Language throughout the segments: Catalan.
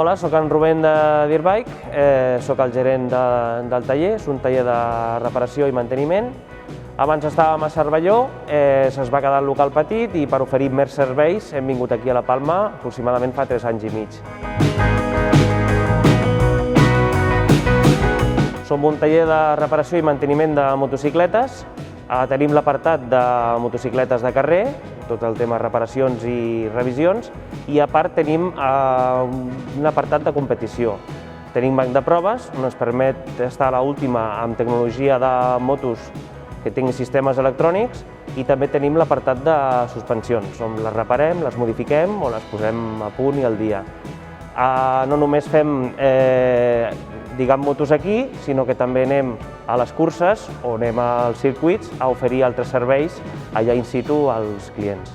Hola, soc en Rubén de Dirtbike, soc el gerent del taller, és un taller de reparació i manteniment. Abans estàvem a Cervelló, se'ns va quedar el local petit i per oferir més serveis hem vingut aquí a la Palma aproximadament fa 3 anys i mig. Som un taller de reparació i manteniment de motocicletes. Tenim l'apartat de motocicletes de carrer, tot el tema reparacions i revisions, i a part tenim un apartat de competició. Tenim banc de proves, on ens permet estar a l'última amb tecnologia de motos que tingui sistemes electrònics, i també tenim l'apartat de suspensions, on les reparem, les modifiquem o les posem a punt i al dia. No només fem motos aquí, sinó que també anem a les curses o anem als circuits a oferir altres serveis allà in situ als clients.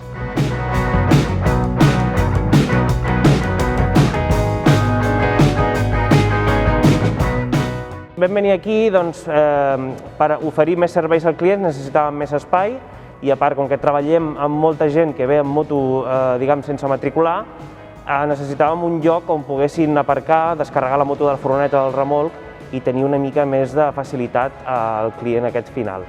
Vam venir aquí per oferir més serveis al client, necessitàvem més espai i a part, com que treballem amb molta gent que ve amb moto sense matricular, necessitàvem un lloc on poguessin aparcar, descarregar la moto de la furgoneta del remolc i tenir una mica més de facilitat al client aquest final.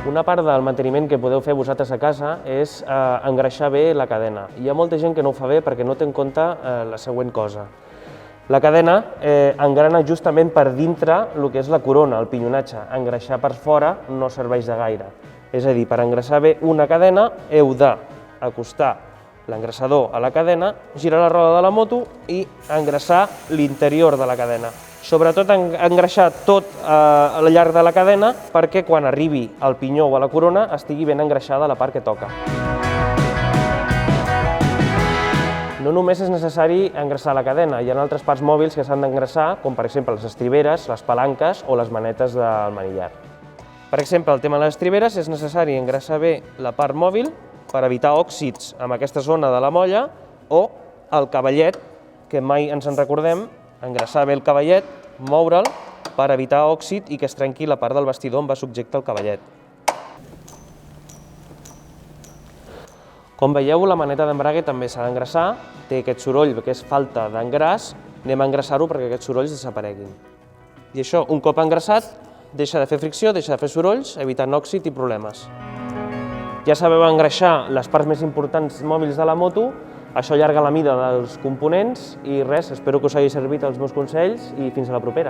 Una part del manteniment que podeu fer vosaltres a casa és engreixar bé la cadena. Hi ha molta gent que no ho fa bé perquè no té en compte la següent cosa. La cadena engrana justament per dintre el que és la corona, el pinyonatge. Engreixar per fora no serveix de gaire. És a dir, per engreixar bé una cadena heu d'acostar l'engreixador a la cadena, girar la roda de la moto i engreixar l'interior de la cadena. Sobretot engreixar tot al llarg de la cadena perquè quan arribi al pinyó o a la corona estigui ben engreixada la part que toca. No només és necessari engreixar la cadena, hi ha altres parts mòbils que s'han d'engreixar, com per exemple les estriberes, les palanques o les manetes del manillar. Per exemple, el tema de les estriberes és necessari engreixar bé la part mòbil per evitar òxids amb aquesta zona de la molla o el cavallet, que mai ens en recordem, engreixar bé el cavallet, moure'l per evitar òxid i que es trenqui la part del bastidor on va subjecte el cavallet. Com veieu, la maneta d'embrague també s'ha d'engreixar, té aquest soroll que és falta d'engràs, anem a engreixar-ho perquè aquests sorolls desapareguin. I això, un cop engreixat, deixa de fer fricció, deixa de fer sorolls, evitant òxid i problemes. Ja sabeu engreixar les parts més importants mòbils de la moto, això allarga la mida dels components i res, espero que us hagi servit els meus consells i fins a la propera.